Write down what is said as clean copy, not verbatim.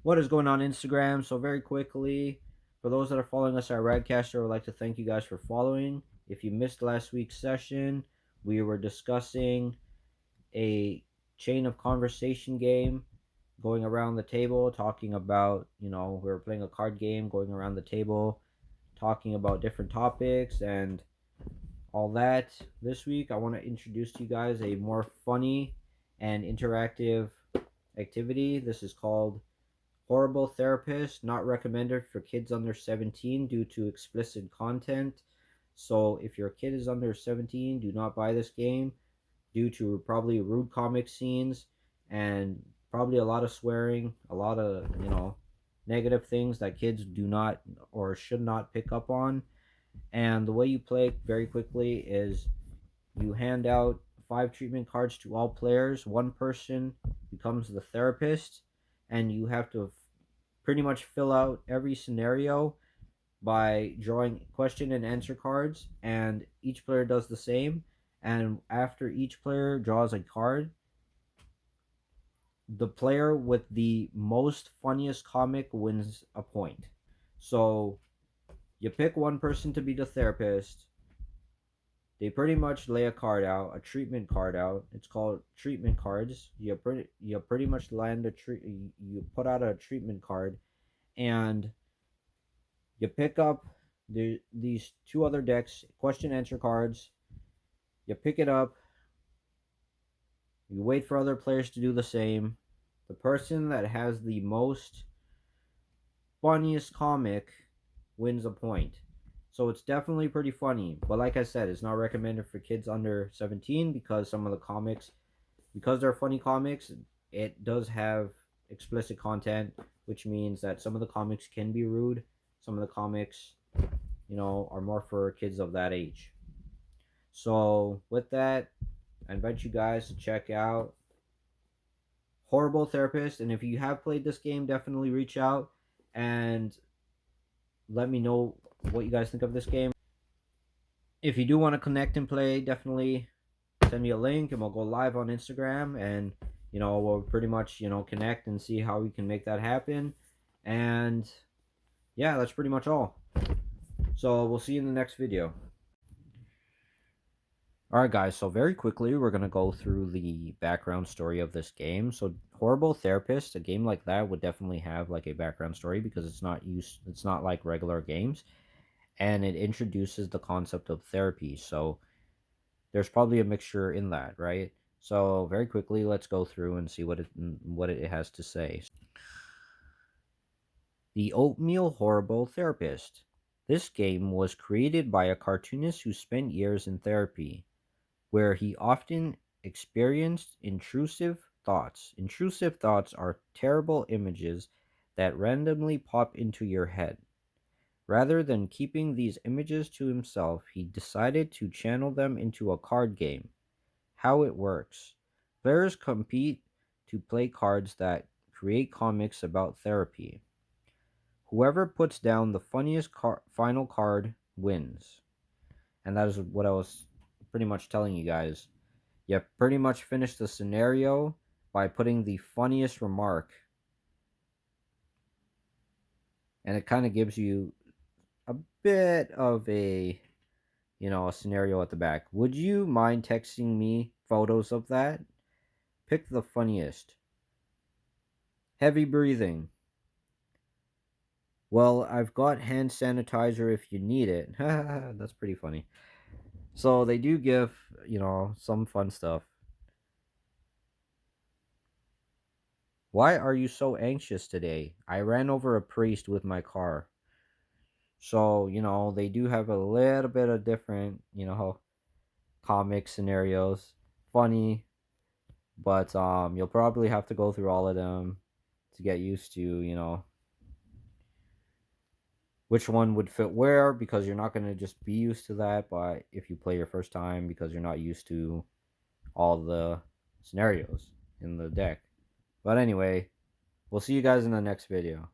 What is going on Instagram? So very quickly, for those that are following us at Radcaster, I would like to thank you guys for following. If you missed last week's session, we were discussing a chain of conversation game, going around the table, talking about, we were playing a card game, going around the table, talking about different topics and all that. This week, I want to introduce to you guys a more funny and interactive activity. This is called Horrible Therapist, not recommended for kids under 17 due to explicit content. So if your kid is under 17, do not buy this game due to probably rude comic scenes and probably a lot of swearing, a lot of, negative things that kids do not or should not pick up on. And the way you play very quickly is you hand out 5 treatment cards to all players. One person becomes the therapist, and you have to pretty much fill out every scenario by drawing question and answer cards, and each player does the same. And after each player draws a card, the player with the most funniest comic wins a point. So you pick one person to be the therapist. They pretty much lay a card out, a treatment card out. It's called treatment cards. You pretty much land you put out a treatment card, and you pick up these two other decks, question answer cards. You pick it up. You wait for other players to do the same. The person that has the most funniest comic wins a point. So it's definitely pretty funny. But like I said, it's not recommended for kids under 17 because some of the comics, because they're funny comics, it does have explicit content, which means that some of the comics can be rude. Some of the comics, are more for kids of that age. So with that, I invite you guys to check out Horrible Therapist. And if you have played this game, definitely reach out and let me know what you guys think of this game. If you do want to connect and play, definitely send me a link and we'll go live on Instagram, and we'll pretty much connect and see how we can make that happen. And yeah, that's pretty much all. So we'll see you in the next video. Alright guys, so very quickly we're going to go through the background story of this game. So Horrible Therapist, a game like that would definitely have like a background story because it's not like regular games, and it introduces the concept of therapy. So there's probably a mixture in that, right? So very quickly, let's go through and see what it has to say. The Oatmeal Horrible Therapist. This game was created by a cartoonist who spent years in therapy, where he often experienced intrusive thoughts. Intrusive thoughts are terrible images that randomly pop into your head. Rather than keeping these images to himself, he decided to channel them into a card game. How it works. Players compete to play cards that create comics about therapy. Whoever puts down the funniest final card wins. And that is what I was pretty much telling you guys. You pretty much finish the scenario by putting the funniest remark. And it kind of gives you a bit of a scenario at the back. Would you mind texting me photos of that? Pick the funniest. Heavy breathing. Well, I've got hand sanitizer if you need it. That's pretty funny. So they do give, some fun stuff. Why are you so anxious today? I ran over a priest with my car. So, they do have a little bit of different, comic scenarios. Funny, but you'll probably have to go through all of them to get used to, which one would fit where, because you're not going to just be used to that but if you play your first time, because you're not used to all the scenarios in the deck. But anyway, we'll see you guys in the next video.